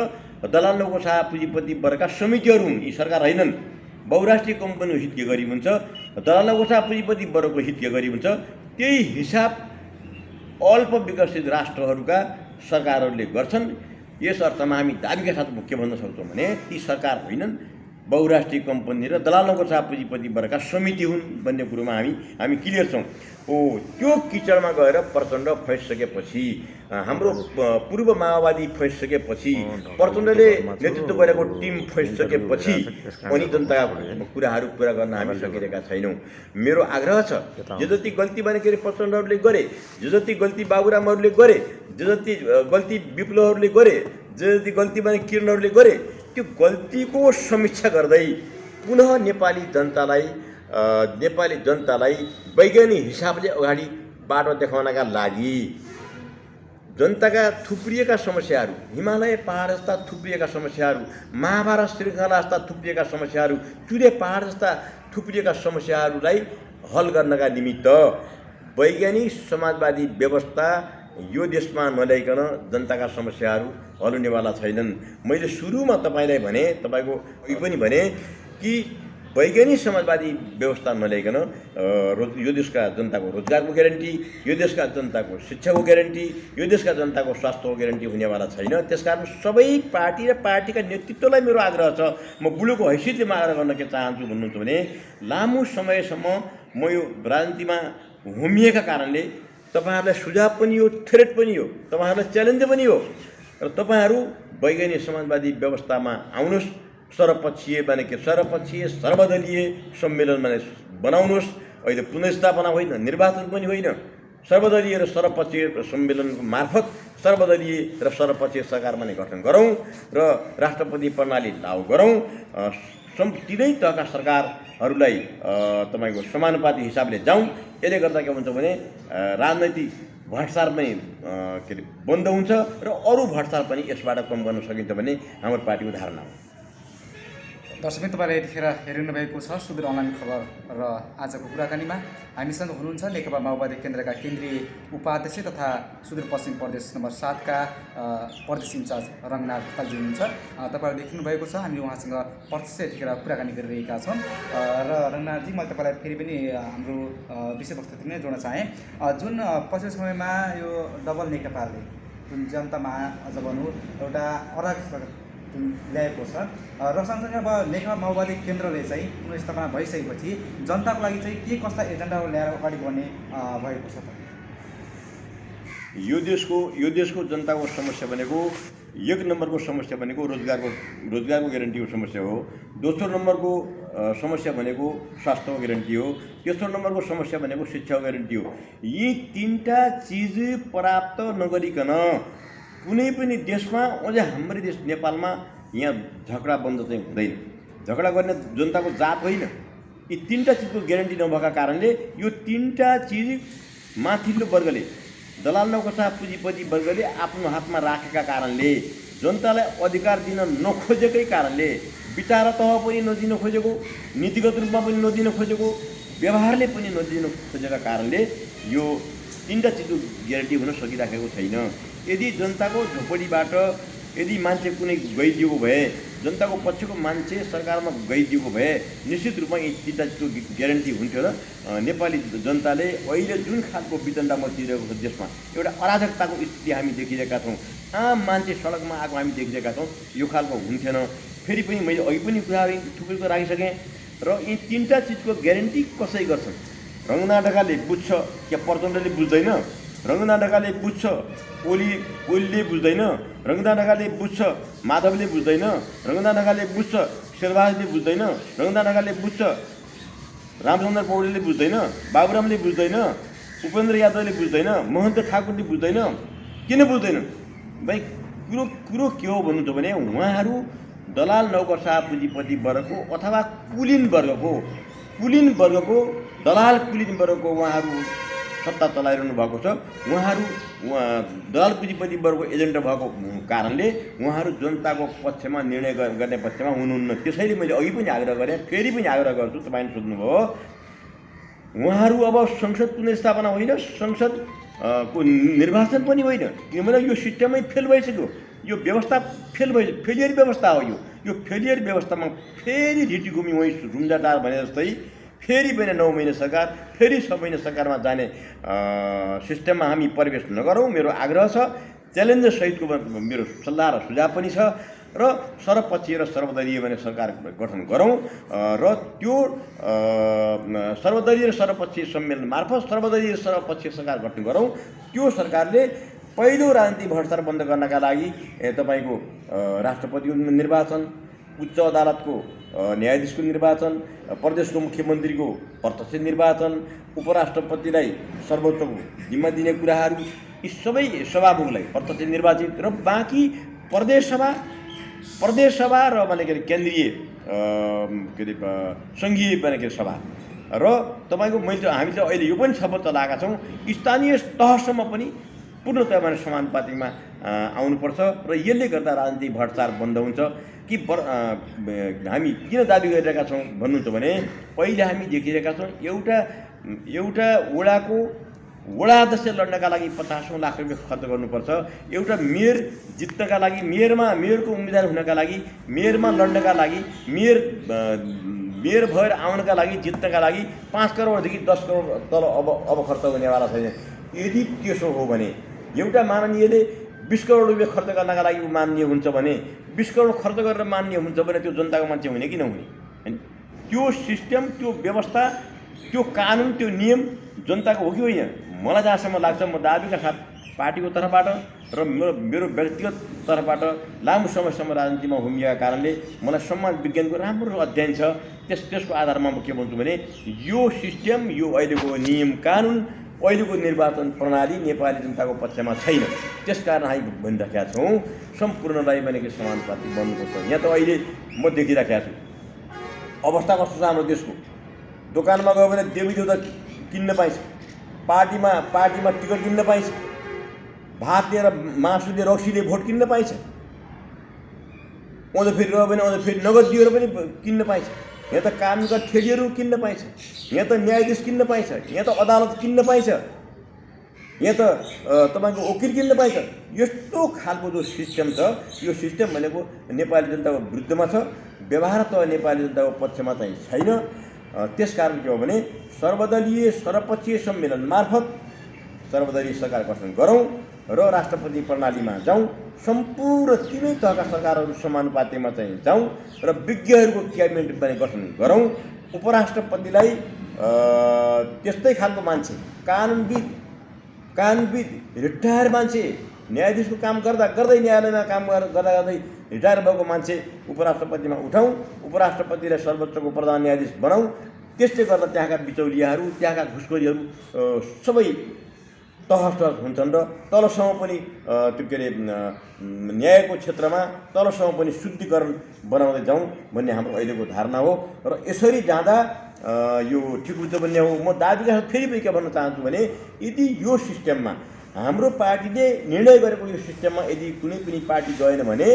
दलाल नौकरशाह पुँजीपति वर्गका समितिहरू हुन्, यी सरकार होइनन्। बहुराष्ट्रिय कम्पनीको हित के गरी हुन्छ, दलाल नौकरशाह पुँजीपति वर्गको हित के गरी हुन्छ, त्यही हिसाब अल्प विकसित राष्ट्रहरूका सरकारहरूले गर्छन्। यस अर्थमा हामी दाबीका साथ के भन्न सक्छौँ भने ती सरकार होइनन्, बहुराष्ट्रिय कम्पनी र दलाल नौकरशाह पुँजीपति वर्गका समिति हुन् भन्ने कुरोमा हामी क्लियर छौँ। त्यो किचडमा गएर प्रचण्ड फैँसिसकेपछि, हाम्रो पूर्व माओवादी फैँसिसकेपछि, प्रचण्डले नेतृत्व गरेको टिम फैँसिसकेपछि अनि जनताका कुराहरू पुरा गर्न हामी सकिरहेका छैनौँ। मेरो आग्रह छ जे जति गल्ती भने के अरे प्रचण्डहरूले गरे, जे जति गल्ती बाबुरामहरूले गरे, जे जति गल्ती विप्लवहरूले गरे, जे जति गल्ती भने किरणहरूले गरे, त्यो गल्तीको समीक्षा गर्दै पुनः नेपाली जनतालाई वैज्ञानिक हिसाबले अगाडि बाटो देखाउनका लागि जनताका थुप्रिएका समस्याहरू, हिमालय पहाड जस्ता थुप्रिएका समस्याहरू, महाभारत श्रृङ्खला जस्ता थुप्रिएका समस्याहरू, चुरे पहाड जस्ता थुप्रिएका समस्याहरूलाई हल गर्नका निमित्त वैज्ञानिक समाजवादी व्यवस्था यो देशमा नल्याइकन जनताका समस्याहरू हल हुनेवाला छैनन्। मैले सुरुमा तपाईँलाई भने, तपाईँको उयो पनि भने कि वैज्ञानिक समाजवादी व्यवस्था नल्याइकन यो देशका जनताको रोजगारको ग्यारेन्टी, यो देशका जनताको शिक्षाको ग्यारेन्टी, यो देशका जनताको स्वास्थ्यको ग्यारेन्टी हुनेवाला छैन। त्यसकारण सबै पार्टी र पार्टीका नेतृत्वलाई मेरो आग्रह छ, म बुढोको हैसियतले म आग्रह गर्न के चाहन्छु भन्नुहुन्छ भने लामो समयसम्म म यो राजनीतिमा घुमिएका कारणले तपाईँहरूलाई सुझाव पनि हो, थ्रेट पनि हो, तपाईँहरूलाई च्यालेन्ज पनि हो, र तपाईँहरू वैज्ञानिक समाजवादी व्यवस्थामा आउनुहोस्। सर्वपक्षीय माने के, सर्वपक्षीय सर्वदलीय सम्मेलन माने बनाउनुहोस्। अहिले पुनर्स्थापना होइन, निर्वाचन पनि होइन, सर्वदलीय र सर्वपक्षीय सम्मेलनको मार्फत सर्वदलीय र सर्वपक्षीय सरकार माने गठन गरौँ र राष्ट्रपति प्रणाली लागू गरौँ। तिनै तहका सरकारहरूलाई तपाईँको समानुपाती हिसाबले जाउँ। यसले गर्दा के हुन्छ भने राजनैतिक भ्रष्टाचार पनि के अरे बन्द हुन्छ र अरू भ्रष्टाचार पनि यसबाट कम गर्न सकिन्छ भन्ने हाम्रो पार्टीको धारणा हो। दर्शक तपाईँले यतिखेर हेरिनु भएको छ सुदूर अनलाइन खबर र आजको कुराकानीमा हामीसँग हुनुहुन्छ नेकपा माओवादी केन्द्रका केन्द्रीय उपाध्यक्ष तथा सुदूरपश्चिम प्रदेश नम्बर 7 का प्रदेश इन्चार्ज रङ्गनाथ ढकालजी हुनुहुन्छ। तपाईँहरू देख्नु भएको छ हामीले उहाँसँग प्रत्यक्ष यतिखेर कुराकानी गरिरहेका छौँ। र रङ्गनाथजी, मैले तपाईँलाई फेरि पनि हाम्रो विषयवस्तुतिर नै जोड्न चाहेँ। जुन पछिल्लो समयमा यो डबल नेकपाले जुन जनतामा अझ भनौँ एउटा अराजक ल्याएको छ र सँगसँगै अब नेकपा माओवादी केन्द्रले चाहिँ पुनर्स्थापना भइसकेपछि जनताको लागि चाहिँ के कस्ता एजेन्डाहरू ल्याएर अगाडि बढ्ने भएको छ त? यो देशको जनताको समस्या भनेको एक नम्बरको समस्या भनेको रोजगारको ग्यारेन्टीको समस्या हो। दोस्रो नम्बरको समस्या भनेको स्वास्थ्यको ग्यारेन्टी हो। तेस्रो नम्बरको समस्या भनेको शिक्षाको ग्यारेन्टी हो। यी तीनटा चिज प्राप्त नगरिकन कुनै पनि देशमा, अझै हाम्रो देश नेपालमा यहाँ झगडा बन्द चाहिँ हुँदैन। झगडा गर्ने जनताको जात होइन। यी तीनटा चिजको ग्यारेन्टी नभएका कारणले यो तीनटा चिज माथिल्लो वर्गले, दलाल नौकरशाह पुँजीपति वर्गले आफ्नो हातमा राखेका कारणले, जनतालाई अधिकार दिन नखोजेकै कारणले, विचार तह पनि नदिन खोजेको, नीतिगत रूपमा पनि नदिन खोजेको, व्यवहारले पनि नदिन खोजेका कारणले यो तीनटा चिजको ग्यारेन्टी हुन सकिराखेको छैन। यदि जनताको झोपडीबाट यदि मान्छे कुनै गइदिएको भए, जनताको पक्षको मान्छे सरकारमा गइदिएको भए निश्चित रूपमा यी तीनटा चिजको ग्यारेन्टी हुन्थ्यो र नेपाली जनताले अहिले जुन खालको वितण्डा मचिरहेको छ देशमा, एउटा अराजकताको स्थिति हामी देखिरहेका छौँ, आम मान्छे सडकमा आएको हामी देखिरहेका छौँ, यो खालको हुन्थेन। फेरि पनि मैले अघि पनि कुराहरू थुप्रैको राखिसकेँ र यी तीनटा चिजको ग्यारेन्टी कसै गर्छन्? रङ्गना ढकालले बुझ्छ या प्रचण्डले बुझ्दैन? रङ्गना ढकालले बुझ्छ, ओलीले बुझ्दैन? रङ्गना ढकालले बुझ्छ, माधवले बुझ्दैन? रङ्गना ढकालले बुझ्छ, शेरबहादुरले बुझ्दैन? रङ्गना ढकालले बुझ्छ, रामचन्द्र पौडेलले बुझ्दैन? बाबुरामले बुझ्दैन? उपेन्द्र यादवले बुझ्दैन? महन्त ठाकुरले बुझ्दैन? किन बुझ्दैन भाइ? कुरो के हो भन्नु छ भने उहाँहरू दलाल नौकरशाह पुँजीपति वर्गको अथवा कुलीन वर्गको दलाल कुलीन वर्गको उहाँहरू सत्ता चलाइरहनु भएको छ। उहाँहरू दलाल पुँजीपति वर्गको एजेन्ट भएको कारणले उहाँहरू जनताको पक्षमा निर्णय गर्ने पक्षमा हुनुहुन्न। त्यसैले मैले अघि पनि आग्रह गरेँ, फेरि पनि आग्रह गर्छु, तपाईँले सोध्नुभयो। उहाँहरू अब संसद पुनर्स्थापना होइन, संसद को निर्वाचन पनि होइन, किनभने यो सिस्टमै फेल भइसक्यो। यो व्यवस्था फेलियर व्यवस्था हो। यो फेलियर व्यवस्थामा फेरि रिटीघुमी वहीँ रुम्जाटार भने जस्तै फेरि पनि 9 महिना सरकार, फेरि 6 महिना सरकारमा जाने सिस्टममा हामी प्रवेश नगरौँ, मेरो आग्रह छ। च्यालेन्जर सहितको मेरो सल्लाह र सुझाव पनि छ र सर्वपक्षीय र सर्वदलीय भने सरकार गठन गरौँ र त्यो सर्वदलीय र सर्वपक्षीय सम्मेलन मार्फत सर्वदलीय सर्वपक्षीय सरकार गठन गरौँ। त्यो सरकारले पहिलो राजनीतिक भ्रष्टाचार बन्द गर्नका लागि तपाईँको राष्ट्रपतिको निर्वाचन, उच्च अदालतको न्यायाधीशको निर्वाचन, प्रदेशको मुख्यमन्त्रीको प्रत्यक्ष निर्वाचन, उपराष्ट्रपतिलाई सर्वोच्चको जिम्मा दिने कुराहरू, यी सबै सभामुखलाई प्रत्यक्ष निर्वाचित र बाँकी प्रदेश सभा र केन्द्रीय के अरे सङ्घीय सभा र तपाईँको हामी चाहिँ अहिले यो पनि छलफल चलाएका छौँ, स्थानीय तहसम्म पनि पूर्णतया समानुपातिकमा आउनुपर्छ र यसले गर्दा राजनीतिक भ्रष्टाचार बन्द हुन्छ। कि हामी किन दाबी गरिरहेका छौँ भन्नुहुन्छ भने पहिले हामी देखिरहेका छौँ एउटा वडा अध्यक्ष लड्नका लागि 50 लाख रुपियाँ खर्च गर्नुपर्छ। एउटा मेयर जित्नका लागि, मेयरको उम्मेदवार हुनका लागि, मेयरमा लड्नका लागि, मेयर भएर आउनका लागि, जित्नका लागि 5 करोडदेखि 10 करोड तल अब खर्च हुनेवाला छैन। यदि त्यसो हो भने एउटा माननीयले 20 करोड रुपियाँ खर्च गर्नका लागि मान्य हुन्छ भने 20 करोड खर्च गरेर मान्य हुन्छ भने त्यो जनताको मान्छे हुने कि नहुने? हैन, त्यो सिस्टम, त्यो व्यवस्था, त्यो कानुन, त्यो नियम जनताको हो कि होइन? मलाई जहाँसम्म लाग्छ, म दाबीका साथ पार्टीको तर्फबाट र मेरो व्यक्तिगत तर्फबाट लामो समयसम्म राजनीतिमा घुमिएका कारणले मलाई समाज विज्ञानको राम्रो अध्ययन छ। त्यसको आधारमा म के भन्छु भने यो सिस्टम, यो अहिलेको नियम कानुन, अहिलेको निर्वाचन प्रणाली नेपाली जनताको पक्षमा छैन। त्यसकारण हामी भनिरहेका छौँ सम्पूर्णलाई भनेको समानुपातिक बन्नुपर्छ। यहाँ त अहिले म देखिरहेको छु अवस्था कस्तो छ हाम्रो देशको। दोकानमा गयो भने देवी देउता किन्न पाइन्छ, पार्टीमा टिकट किन्न पाइन्छ, भात लिएर मासुले रक्सीले भोट किन्न पाइन्छ, अझ फेरि गयो भने अझ फेरि नगद दिएर पनि किन्न पाइन्छ। यहाँ त कानुनका ठेलीहरू किन्न पाइन्छ, यहाँ त न्यायाधीश किन्न पाइन्छ, यहाँ त अदालत किन्न पाइन्छ, यहाँ त तपाईँको वकिल किन्न पाइन्छ। यस्तो खालको जो सिस्टम छ, यो सिस्टम भनेको नेपाली जनताको विरुद्धमा छ, व्यवहार त नेपाली जनताको पक्षमा चाहिँ छैन। त्यसकारण के हो भने सर्वदलीय सर्वपक्षीय सम्मेलन मार्फत सर्वदलीय सरकार गठन गरौँ र राष्ट्रपति प्रणालीमा जाउँ, सम्पूर्ण तीनै तहका सरकारहरू समानुपातिकमा चाहिँ जाउँ र विज्ञहरूको क्याबिनेट पनि गठन गरौँ। उपराष्ट्रपतिलाई त्यस्तै खालको मान्छे, कानुनविद रिटायर मान्छे न्यायाधीशको काम गर्दा गर्दै न्यायालयमा काम गर्दा गर्दै रिटायर भएको मान्छे उपराष्ट्रपतिमा उठाउँ, उपराष्ट्रपतिलाई सर्वोच्चको प्रधान न्यायाधीश बनाऊँ। त्यसले गर्दा त्यहाँका बिचौलियाहरू, त्यहाँका घुसखोरीहरू सबै तहस हुन्छन् र तलसम्म पनि त्यो के अरे न्यायको क्षेत्रमा तलसम्म पनि शुद्धिकरण बनाउँदै जाउँ भन्ने हाम्रो अहिलेको धारणा हो। र यसरी जाँदा यो ठिक हुन्छ भन्ने हो। म दाबीका साथ फेरि पनि के भन्न चाहन्छु भने यदि यो सिस्टममा हाम्रो पार्टीले निर्णय गरेको यो सिस्टममा यदि कुनै पनि पार्टी गएन भने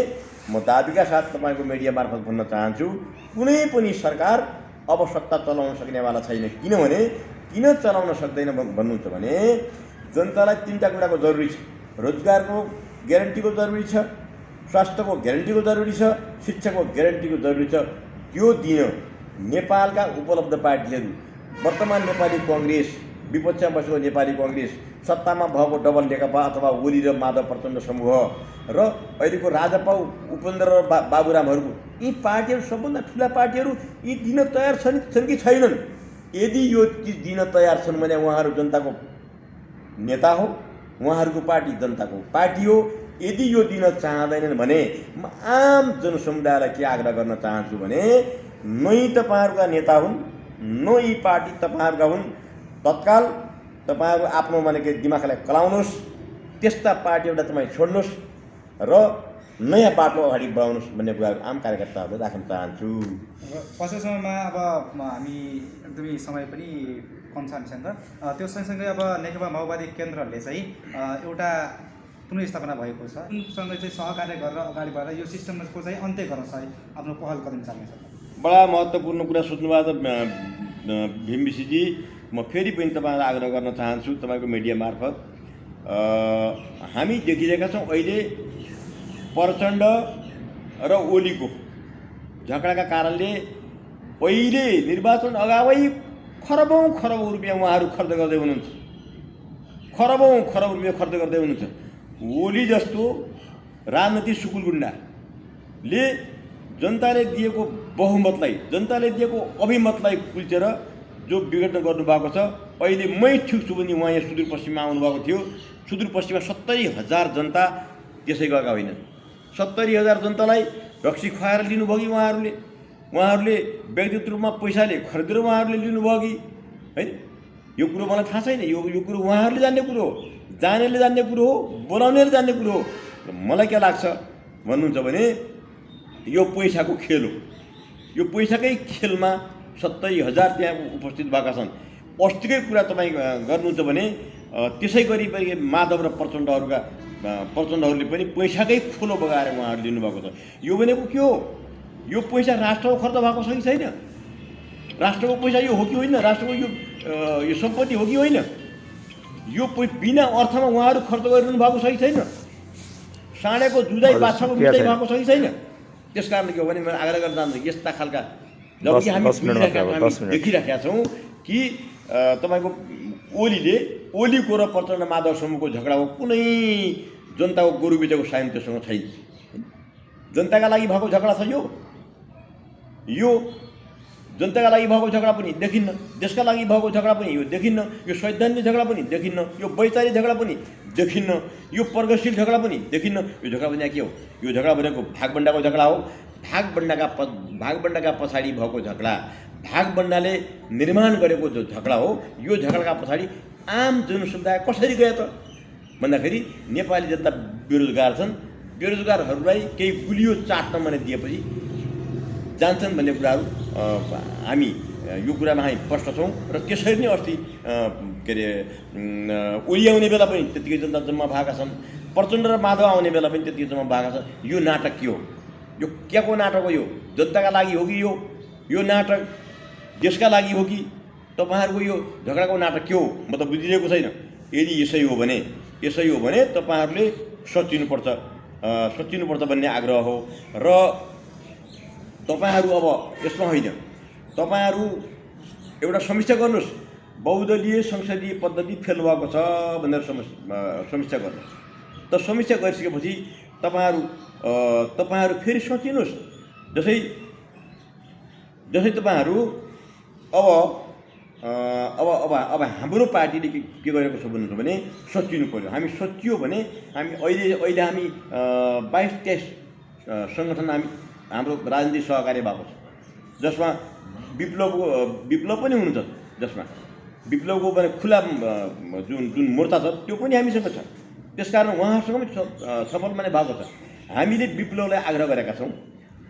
म दाबीका साथ तपाईँको मिडिया मार्फत भन्न चाहन्छु कुनै पनि सरकार अब सत्ता चलाउन सक्नेवाला छैन। किनभने किन चलाउन सक्दैन भन्नुहुन्छ भने जनतालाई तीनटा कुराको जरुरी छ। रोजगारको ग्यारेन्टीको जरुरी छ, स्वास्थ्यको ग्यारेन्टीको जरुरी छ, शिक्षाको ग्यारेन्टीको जरुरी छ। त्यो दिन नेपालका उपलब्ध पार्टीहरू वर्तमान नेपाली कङ्ग्रेस, विपक्षमा बसेको नेपाली कङ्ग्रेस, सत्तामा भएको डबल नेकपा अथवा ओली र माधव प्रचण्ड समूह र अहिलेको राजपा उपेन्द्र र बाबुरामहरूको यी पार्टीहरू सबभन्दा ठुला पार्टीहरू यी दिन तयार छन् कि छैनन्। यदि यो चिज दिन तयार छन् भने उहाँहरू जनताको नेता हो, उहाँहरूको पार्टी जनताको पार्टी हो। यदि यो दिन चाहँदैनन् भने म आम जनसमुदायलाई के आग्रह गर्न चाहन्छु भने न तपाईँहरूका नेता हुन्, न यी पार्टी तपाईँहरूका हुन्। तत्काल तपाईँहरू आफ्नो मानेको दिमागलाई कलाउनुहोस्, त्यस्ता पार्टीहरूलाई तपाईँ छोड्नुहोस् र नयाँ बाटो अगाडि बढाउनुहोस् भन्ने कुराहरू आम कार्यकर्ताहरूले राख्न चाहन्छु। पछिल्लो समयमा अब हामी एकदमै समय पनि कम छ हामीसँग, त्यो सँगसँगै अब नेकपा माओवादी केन्द्रले चाहिँ एउटा पुनर्स्थापना भएको छ, उनसँग चाहिँ सहकार्य गरेर अगाडि बढेर यो सिस्टमको चाहिँ अन्त्य गर्न चाहिँ आफ्नो पहल कदम चाल्नेछ। बडा महत्त्वपूर्ण कुरा सोध्नुभएको छ भीमविसीजी। म फेरि पनि तपाईँलाई आग्रह गर्न चाहन्छु तपाईँको मिडिया मार्फत, हामी देखिरहेका छौँ अहिले प्रचण्ड र ओलीको झगडाका कारणले पहिले निर्वाचन अगावै खरबौँ रुपियाँ उहाँहरू खर्च गर्दै हुनुहुन्छ, खरबौँ रुपियाँ खर्च गर्दै हुनुहुन्छ। ओली जस्तो राजनीतिक सुकुलगुण्डाले जनताले दिएको बहुमतलाई, जनताले दिएको अभिमतलाई कुल्चेर जो विघटन गर्नुभएको छ। अहिले मै ठिक छु भने उहाँ यहाँ सुदूरपश्चिममा आउनुभएको थियो। सुदूरपश्चिममा 70,000 जनता त्यसै गएका होइन। 70,000 जनतालाई रक्सी खुवाएर लिनुभयो कि उहाँहरूले व्यक्तिगत रूपमा पैसाले खरिदेर उहाँहरूले लिनुभयो कि होइन, यो कुरो मलाई थाहा छैन। यो कुरो उहाँहरूले जान्ने कुरो हो, जानेले जान्ने कुरो हो, बोलाउनेले जान्ने कुरो हो। मलाई के लाग्छ भन्नुहुन्छ भने यो पैसाको खेल हो। यो पैसाकै खेलमा 70,000 त्यहाँ उपस्थित भएका छन्। अस्तिकै कुरा तपाईँ गर्नुहुन्छ भने त्यसै गरी माधव र प्रचण्डहरूले पनि पैसाकै खोलो बगाएर उहाँहरू लिनुभएको छ। यो भनेको के हो? यो पैसा राष्ट्रको खर्च भएको छ कि छैन? राष्ट्रको पैसा यो हो कि होइन? राष्ट्रको यो सम्पत्ति हो कि होइन? यो बिना अर्थमा उहाँहरू खर्च गरिरहनु भएको छ कि छैन? साँडेको जुदाई बाछाको मिठाई भएको छ कि छैन? त्यस कारणले के हो भने मैले आग्रह गर्न चाहन्छु यस्ता खालका जबकि हामी देखिराखेका छौँ कि तपाईँको ओलीको र प्रचण्ड माधव समूहको झगडा हो, कुनै जनताको गोरु बेचेको सायम त्योसँग छैन। जनताका लागि भएको झगडा छ यो जनताका लागि भएको झगडा पनि देखिन्न, देशका लागि भएको झगडा पनि यो देखिन्न, यो सैद्धान्तिक झगडा पनि देखिन्न, यो वैचारिक झगडा पनि देखिन्न, यो प्रगतिशील झगडा पनि देखिन्न। यो झगडा भने के हो? यो झगडा भनेको भागबन्डाको झगडा हो। भागबन्डाका पछाडि भएको झगडा, भागबन्डाले निर्माण गरेको जो झगडा हो, यो झगडाका पछाडि आम जनसमुदाय कसरी गयो त भन्दाखेरि नेपाली जनता बेरोजगार छन्। बेरोजगारहरूलाई केही गुलियो चाट्न भने दिएपछि जान्छन् भन्ने कुराहरू हामी यो कुरामा हामी प्रष्ट छौँ। र त्यसरी नै अस्ति के अरे ओली आउने बेला पनि त्यतिकै जनता जम्मा भएका छन्, प्रचण्ड र माधव आउने बेला पनि त्यतिकै जम्मा भएका छन्। यो नाटक के हो? यो क्याको नाटक हो? यो जनताका लागि हो कि यो नाटक देशका लागि हो कि तपाईँहरूको यो झगडाको नाटक के हो? म त बुझिरहेको छैन। यदि यसै हो भने तपाईँहरूले सोचिनुपर्छ भन्ने आग्रह हो। र तपाईँहरू अब यसमा होइन, तपाईँहरू एउटा समीक्षा गर्नुहोस्, बहुदलीय संसदीय पद्धति फेल भएको छ भनेर समीक्षा गर्नुहोस्। त समीक्षा गरिसकेपछि तपाईँहरू फेरि सोचिनुहोस्। जसै तपाईँहरू अब अब हाम्रो पार्टीले के गरेको छ भन्नुहुन्छ भने सोचिनु पर्यो। हामी सोचियो भने हामी अहिले हामी 22-23 सङ्गठन हाम्रो राजनीतिक सहकारी भएको छ, जसमा विप्लव पनि हुनुहुन्छ, जसमा विप्लवको पनि खुला जुन मोर्चा छ त्यो पनि हामीसँग छ। त्यसकारण उहाँहरूसँग पनि छलफल माने भएको छ। हामीले विप्लवलाई आग्रह गरेका छौँ,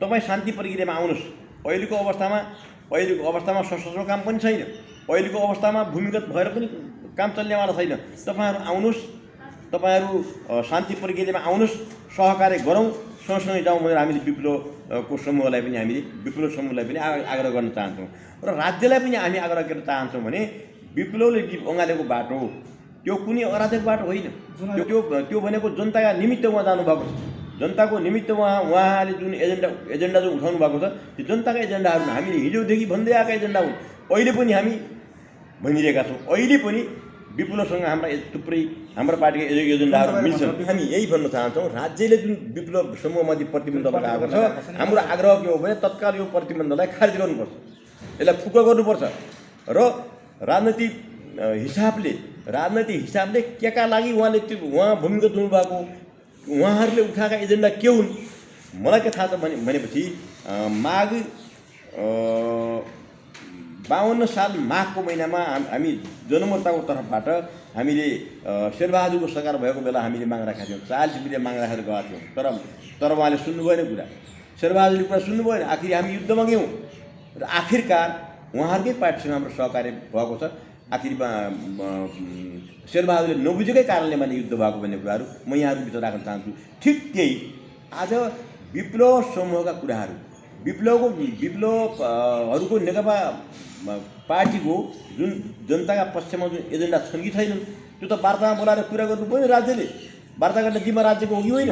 तपाईँ शान्ति प्रक्रियामा आउनुहोस्। अहिलेको अवस्थामा सशस्त्र काम पनि छैन, अहिलेको अवस्थामा भूमिगत भएर पनि काम चल्नेवाला छैन। तपाईँहरू आउनुहोस्, तपाईँहरू शान्ति प्रक्रियामा आउनुहोस्, सहकार्य गरौँ, सँगसँगै जाउँ भनेर हामीले विप्लव समूहलाई पनि आग्रह गर्न चाहन्छौँ। र राज्यलाई पनि हामी आग्रह गर्न चाहन्छौँ भने विप्लवले अँगालेको बाटो त्यो कुनै अराजक बाटो होइन, त्यो भनेको जनताका निमित्त उहाँ जानुभएको छ। जनताको निमित्त उहाँले जुन एजेन्डा जुन उठाउनु भएको छ त्यो जनताका एजेन्डाहरू हामीले हिजोदेखि भन्दै आएका एजेन्डा हुन्। अहिले पनि हामी भनिरहेका छौँ, अहिले पनि विप्लवसँग हाम्रो पार्टीका एजेन्डाहरू मिल्छन्। हामी यही भन्न चाहन्छौँ, राज्यले जुन विप्लव समूहमाथि प्रतिबन्ध लगाएको छ, हाम्रो आग्रह के हो भने तत्काल यो प्रतिबन्धलाई खारिज गर्नुपर्छ, यसलाई फुक्का गर्नुपर्छ। र राजनैतिक हिसाबले केका लागि उहाँ भूमिगत हुनुभएको, उहाँहरूले उठाएका एजेन्डा के हुन् मलाई के थाहा छ भनेपछि माघ 52 साल माघको महिनामा हामी जनमोर्चाको तर्फबाट हामीले शेरबहादुरको सरकार भएको बेला हामीले माग राखेका थियौँ, 40 रुपियाँ माग राखेर गएका थियौँ। तर उहाँले सुन्नु भएन कुरा, शेरबहादुरले कुरा सुन्नु भएन। आखिर हामी युद्धमा गयौँ र आखिरकार उहाँहरूकै पार्टीसँग हाम्रो सहकार्य भएको छ। आखिरमा शेरबहादुरले नबुझेकै कारणले मैले युद्ध भएको भन्ने कुराहरू म यहाँहरूभित्र राख्न चाहन्छु। ठिक त्यही आज विप्लव समूहका कुराहरू, विप्लवहरूको नेकपा पार्टीको जुन जनताका पक्षमा जुन एजेन्डा छन् कि छैनन् त्यो त वार्तामा बोलाएर कुरा गर्नु पर्यो। राज्यले वार्ता गर्ने जिम्मा राज्यको हो कि होइन,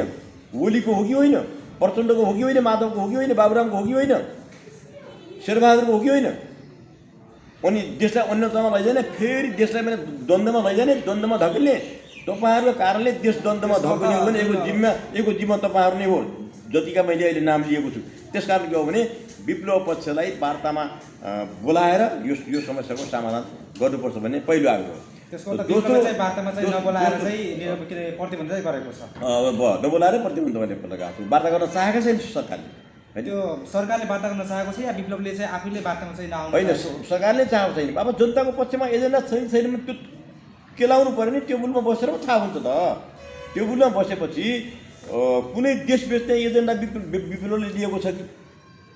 ओलीको हो कि होइन, प्रचण्डको हो कि होइन, माधवको हो कि होइन, बाबुरामको हो कि होइन, शेरबहादुरको हो कि होइन। अनि देशलाई अन्यतामा लैजाने, फेरि देशलाई पनि द्वन्द्वमा लैजाने, द्वन्द्वमा धकेल्ने। तपाईँहरूको कारणले देश द्वन्द्वमा धकेल्ने हो भने यसको जिम्मा तपाईँहरू नै हो, जतिका मैले अहिले नाम लिएको छु। त्यसकारण के हो भने विप्लव पक्षलाई वार्तामा बोलाएर यो समस्याको समाधान गर्नुपर्छ भन्ने पहिलो आग्रह। दोस्रो वार्तामा चाहिँ नबोलाएर चाहिँ प्रतिबन्ध गरेको छ, नबोलाएर प्रतिबन्ध गर्ने लगाएको छु। वार्ता गर्न चाहेको छैन सरकारले, त्यो सरकारले वार्ता गर्न चाहेको छ या विप्लवले चाहिँ आफैले वार्तामा चाहिँ नआउनु होइन, सरकारले चाहेको छैन। अब जनताको पक्षमा एजेन्डा छैन भने त्यो केलाउनु पऱ्यो नि, टेबुलमा बसेर पो थाहा हुन्छ त। टेबुलमा बसेपछि कुनै देश बेच्ने एजेन्डा विप्लवले लिएको छ कि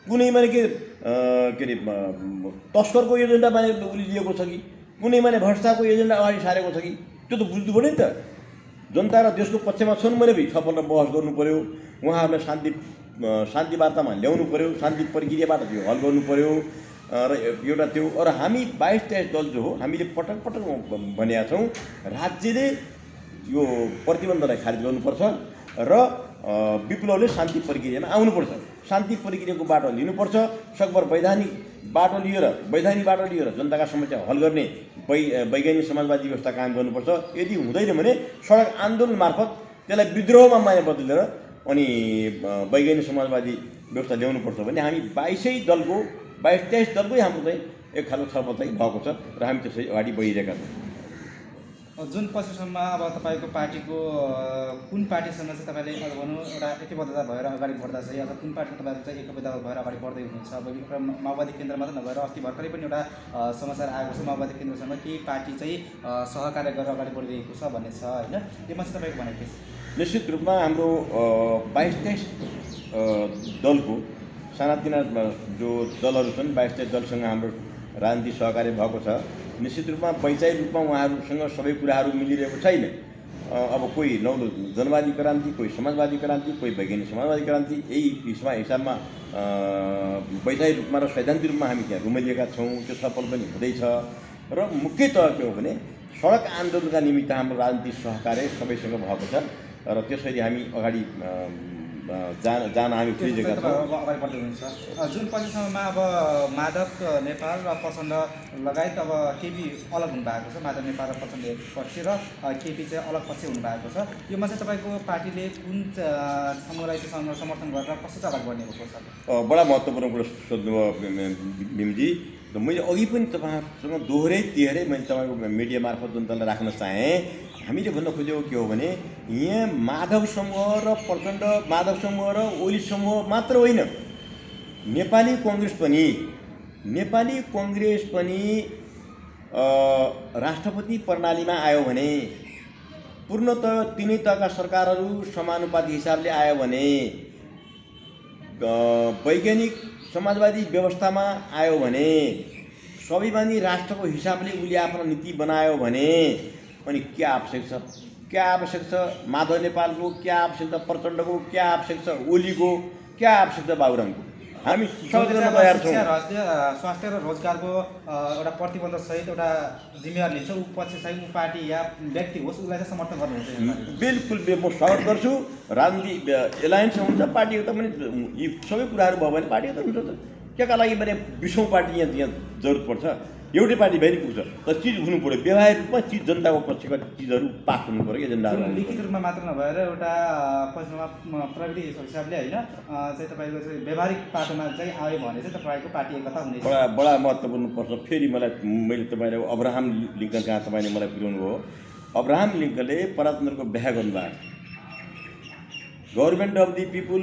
कुनै माने के अरे तस्करको एजेन्डा माने उसले लिएको छ कि कुनै माने भ्रष्टाको एजेन्डा अगाडि सारेको छ कि त्यो त बुझ्नु पऱ्यो नि त। जनता र देशको पक्षमा छन् भने छलफल र बहस गर्नु पऱ्यो, उहाँहरूलाई शान्ति वार्तामा ल्याउनु पऱ्यो, शान्ति प्रक्रियाबाट त्यो हल गर्नु पऱ्यो। र एउटा त्यो र हामी 22-23 दल जो हो हामीले पटक भनेका छौँ राज्यले यो प्रतिबन्धलाई खारिज गर्नुपर्छ र विप्लवले शान्ति प्रक्रियामा आउनुपर्छ, शान्ति प्रक्रियाको बाटो लिनुपर्छ। सकभर वैधानिक बाटो लिएर जनताका समस्या हल गर्ने वैज्ञानिक समाजवादी व्यवस्था कायम गर्नुपर्छ। यदि हुँदैन भने सडक आन्दोलन मार्फत त्यसलाई विद्रोहमा माने बदलेर अनि वैज्ञानिक समाजवादी व्यवस्था ल्याउनुपर्छ भने हामी 22-23 दलकै हाम्रो चाहिँ एक खालको छलफल चाहिँ भएको छ र हामी त्यसै अगाडि बढिरहेका छौँ। जुन पछिसम्म अब तपाईँको पार्टीको कुन पार्टीसँग चाहिँ तपाईँले अब भनौँ एउटा एकबद्धता भएर अगाडि बढ्दा चाहिँ अथवा कुन पार्टीको तपाईँहरू चाहिँ एकबद्धता भएर अगाडि बढ्दै हुनुहुन्छ? अब माओवादी केन्द्र मात्र नभएर अस्ति भर्खरै पनि एउटा समाचार आएको छ, माओवादी केन्द्रसँग केही पार्टी चाहिँ सहकार्य गरेर अगाडि बढिरहेको छ भन्ने छ होइन, यसमा चाहिँ तपाईँको भनेको के? निश्चित रूपमा हाम्रो 22-23 दलको सानातिना जो दलहरू छन् 22-23 दलसँग हाम्रो राजनीतिक सहकार्य भएको छ। निश्चित रूपमा वैचारिक रूपमा उहाँहरूसँग सबै कुराहरू मिलिरहेको छैन। अब कोही नौलो जनवादी क्रान्ति, कोही समाजवादी क्रान्ति, कोही वैज्ञानिक समाजवादी क्रान्ति, यही हिसाबमा वैचारिक रूपमा र सैद्धान्तिक रूपमा हामी त्यहाँ रुमलिएका छौँ। त्यो सफल पनि हुँदैछ र मुख्यतः के हो भने सडक आन्दोलनका निमित्त हाम्रो राजनीतिक सहकार्य सबैसँग भएको छ र त्यसरी हामी अगाडि जान हामी खोजिरहेका छौँ। अगाडि बढ्दै हुनुहुन्छ। जुन पछिसम्ममा अब माधव नेपाल र प्रचण्ड लगायत अब केपी अलग हुनुभएको छ, माधव नेपाल र प्रचण्ड पक्ष र केपी चाहिँ अलग पक्ष हुनुभएको छ। योमा चाहिँ तपाईँको पार्टीले कुन समूहलाई समर्थन गरेर कसरी अगाडि बढ्ने भएको छ? बडा महत्त्वपूर्ण कुरा सोध्नुभयो भीमजी। र मैले अघि पनि तपाईँहरूसँग दोहोरै तेह्रै मैले तपाईँको मिडिया मार्फत जनतालाई राख्न चाहेँ। हामीले भन्न खोजेको के हो भने यहाँ माधव समूह र प्रचण्ड माधव समूह र ओली समूह मात्र होइन, नेपाली कङ्ग्रेस पनि राष्ट्रपति प्रणालीमा आयो भने, पूर्णतः तिनै तहका सरकारहरू समानुपातिक हिसाबले आयो भने, वैज्ञानिक समाजवादी व्यवस्थामा आयो भने, स्वाभिमानी राष्ट्रको हिसाबले उसले आफ्नो नीति बनायो भने अनि क्या आवश्यक छ माधव नेपालको, क्या आवश्यक छ प्रचण्डको, क्या आवश्यक छ ओलीको, क्या आवश्यक छ बाबुरामको। हामी सबैजना तयार छौँ। स्वास्थ्य र रोजगारको एउटा प्रतिबन्ध सहित एउटा जिम्मेवार लिन्छ, ऊ पछि चाहिँ ऊ पार्टी या व्यक्ति होस् उसलाई चाहिँ समर्थन गर्नुहुन्छ। बिल्कुल म स्वागत गर्छु। राजनीति एलायन्स हुन्छ, पार्टीको त पनि यी सबै कुराहरू भयो भने पार्टीको त हुन्छ त। केका लागि भने 20औं पार्टी यहाँ जरुरत पर्छ? एउटै पार्टी भए नि पुग्छ, तर चिज हुनु पऱ्यो, व्यवहारिक रूपमा चिज जनताको पक्षका चिजहरू पास हुनु पऱ्यो। एजेन्डाहरू लिखित रूपमा मात्र नभएर एउटा प्रश्नमा प्रविधि हिसाबले होइन चाहिँ तपाईँको चाहिँ व्यवहारिक पाटोमा चाहिँ आयो भने चाहिँ तपाईँको पार्टी एकता हुनेछ। बडा महत्त्वपूर्ण प्रश्न। फेरि मैले तपाईँले अब्राहम लिङ्कन कहाँ तपाईँले मलाई पुर्याउनु हो। अब्राहम लिङ्कनले प्रजातन्त्रको व्याख्या गर्नुभएको, government of the people,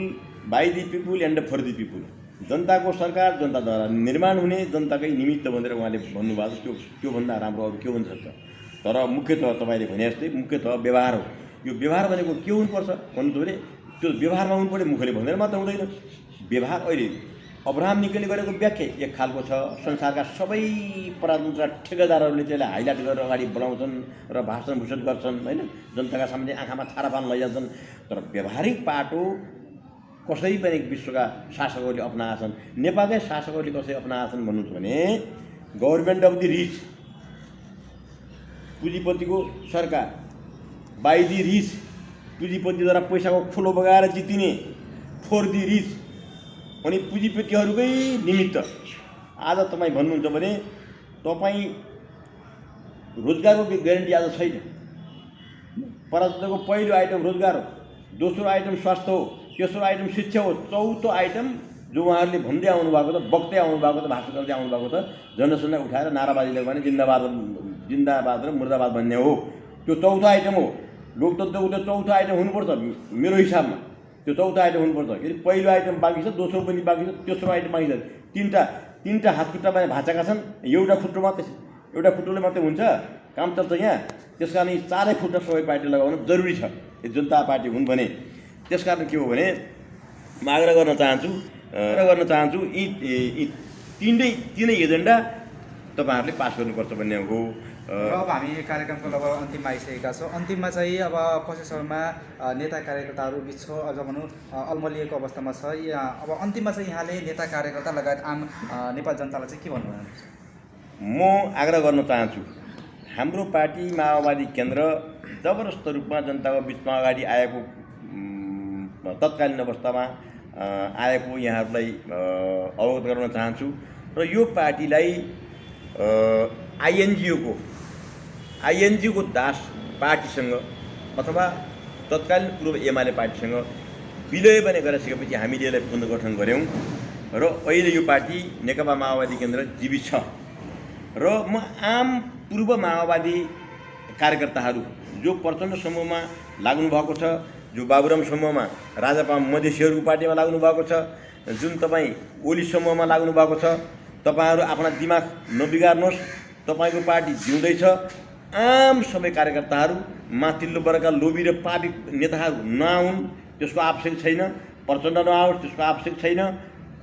by the people and for the people. जनताको सरकार जनताद्वारा निर्माण हुने, जनताकै निमित्त भनेर उहाँले भन्नुभएको। त्योभन्दा राम्रो अरू के हुन सक्छ? तर मुख्यतः तपाईँले भने जस्तै मुख्यतः व्यवहार हो। यो व्यवहार भनेको के हुनुपर्छ भन्नु भने त्यो व्यवहारमा हुनु पऱ्यो, मुखले भनेर मात्र हुँदैन। व्यवहार अहिले अब्राहम लिङ्कनले गरेको व्याख्या एक खालको छ। संसारका सबै प्रजातन्त्र ठेकेदारहरूले त्यसलाई हाइलाइट गरेर अगाडि बढाउँछन् र भाषण गर्छन् होइन, जनताका सामने आँखामा छारापान लैजान्छन्। तर व्यवहारिक पाटो कसै पनि विश्वका शासकहरूले अपनाएछन्, नेपालकै शासकहरूले कसै अपनाएछन् भन्नुहुन्छ भने गभर्मेन्ट अफ दि रिच, पुँजीपतिको सरकार, बाई दि रिच, पुँजीपतिद्वारा पैसाको ठुलो बगाएर जितिने, फोर दि रिच अनि पुँजीपतिहरूकै निमित्त। आज तपाईँ भन्नुहुन्छ भने तपाईँ रोजगारको ग्यारेन्टी आज छैन। प्रजातन्त्रको पहिलो आइटम रोजगार हो, दोस्रो आइटम स्वास्थ्य हो, तेस्रो आइटम शिक्षा हो, चौथो आइटम जो उहाँहरूले भन्दै आउनुभएको छ, बक्दै आउनुभएको छ, भाषण गर्दै आउनुभएको छ, जनसङ्ख्या उठाएर नाराबाजी लगायो भने जिन्दाबाद र मुर्दाबाद भन्ने हो। त्यो चौथो आइटम हो। लोकतन्त्रको त्यो चौथो आइटम हुनुपर्छ मेरो हिसाबमा। त्यो चौथो आइटम हुनुपर्छ। यदि पहिलो आइटम बाँकी छ, दोस्रो पनि बाँकी छ, तेस्रो आइटम बाँकी छ। तिनवटा हात खुट्टामा भाँचाका छन्, एउटा खुट्टोले मात्रै हुन्छ, काम चल्छ यहाँ। त्यस कारण यी चारै खुट्टा सबै पार्टी लगाउनु जरुरी छ यो जनता पार्टी हुन् भने। त्यस कारण के हो भने म आग्रह गर्न चाहन्छु यी तिनै एजेन्डा तपाईँहरूले पास गर्नुपर्छ भन्ने हो। अब हामी कार्यक्रमको लगभग अन्तिममा आइसकेका छौँ। अन्तिममा चाहिँ अब पच्चिस सालमा नेता कार्यकर्ताहरू बिच अझ भनौँ अल्मलिएको अवस्थामा छ। अब अन्तिममा चाहिँ यहाँले नेता कार्यकर्ता लगायत आम नेपाल जनतालाई चाहिँ के भन्नुभयो? म आग्रह गर्न चाहन्छु हाम्रो पार्टी माओवादी केन्द्र जबरजस्त रूपमा जनताको बिचमा अगाडि आएको तत्कालीन अवस्थामा आएको यहाँहरूलाई अवगत गराउन चाहन्छु। र यो पार्टीलाई आइएनजिओको दास पार्टीसँग अथवा तत्कालीन पूर्व एमाले पार्टीसँग विलय पनि गरिसकेपछि हामीले यसलाई पुनर्गठन गऱ्यौँ र अहिले यो पार्टी नेकपा माओवादी केन्द्र जीवित छ। र म आम पूर्व माओवादी कार्यकर्ताहरू जो प्रचण्ड समूहमा लाग्नु भएको छ, जो बाबुराम समूहमा राजापा मधेसीहरूको पार्टीमा लाग्नु भएको छ, जुन तपाईँ ओली समूहमा लाग्नु भएको छ, तपाईँहरू आफ्ना दिमाग नबिगार्नुहोस्। तपाईँको पार्टी जिउँदैछ। आम सबै कार्यकर्ताहरू माथिल्लो वर्गका लोभी र पापी नेताहरू नआउन्, त्यसको आवश्यक छैन। प्रचण्ड नआओस्, त्यसको आवश्यक छैन।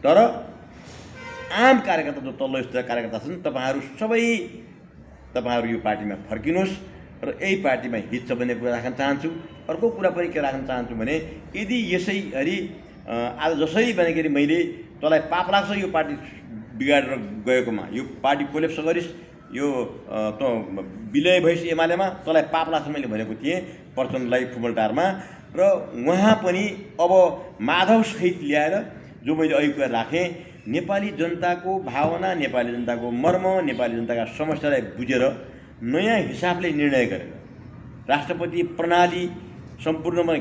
तर आम कार्यकर्ता जो तल्लो स्तरका कार्यकर्ता छन् तपाईँहरू यो पार्टीमा फर्किनुहोस् र यही पार्टीमा हित छ भन्ने कुरा राख्न चाहन्छु। अर्को कुरा पनि के राख्न चाहन्छु भने यदि यसैगरी आज जसरी भनेखेरि मैले तँलाई पाप लाग्छ यो पार्टी बिगाडेर गएकोमा, यो पार्टी कोलेप्स गरिस्, यो त विलय भइस् एमालेमा, तँलाई पाप लाग्छ मैले भनेको थिएँ प्रचण्डलाई फुमलटारमा। र उहाँ पनि अब माधवसहित ल्याएर जो मैले अघि कुरा राखेँ, नेपाली जनताको भावना, नेपाली जनताको मर्म, नेपाली जनताका समस्यालाई बुझेर नयाँ हिसाबले निर्णय गरेर राष्ट्रपति प्रणाली, सम्पूर्णमा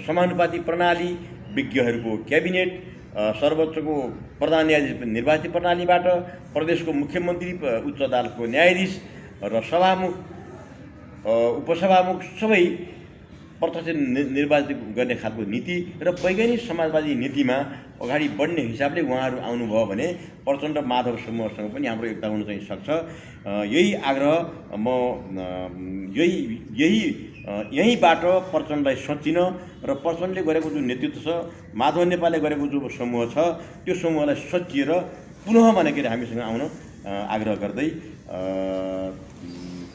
समानुपातिक प्रणाली, विज्ञहरूको क्याबिनेट, सर्वोच्चको प्रधान न्यायाधीश निर्वाचित प्रणालीबाट, प्रदेशको मुख्यमन्त्री उच्च अदालतको न्यायाधीश र सभामुख उपसभामुख सबै प्रत्यक्ष निर्वाचित गर्ने खालको नीति र वैज्ञानिक समाजवादी नीतिमा अगाडि बढ्ने हिसाबले उहाँहरू आउनुभयो भने प्रचण्ड माधव समूहसँग पनि हाम्रो एकता हुन चाहिँ सक्छ। यही आग्रह म यहीबाट प्रचण्डलाई सोचिन र प्रचण्डले गरेको जुन नेतृत्व छ, माधव नेपालले गरेको जो समूह छ, त्यो समूहलाई सचिएर पुनः भनेर हामीसँग आउन आग्रह गर्दै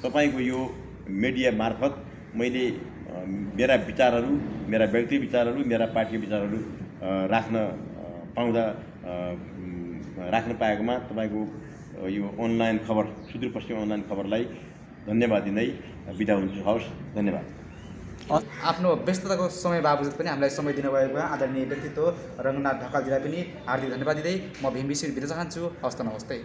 तपाईँको यो मिडिया मार्फत मैले मेरा विचारहरू, मेरा व्यक्तिगत विचारहरू, मेरा पार्टीका विचारहरू राख्न पाएकोमा तपाईँको यो अनलाइन खबर, सुदूरपश्चिम अनलाइन खबरलाई धन्यवाद दिँदै बिदा हुन्छु। हवस्, धन्यवाद। आफ्नो व्यस्तताको समय बावजुद पनि हामीलाई समय दिनुभएकोमा आदरणीय व्यक्तित्व रङ्गनाथ ढकालजीलाई पनि हार्दिक धन्यवाद दिँदै म भीम विषय बिदा चाहन्छु। हवस् त, नमस्ते।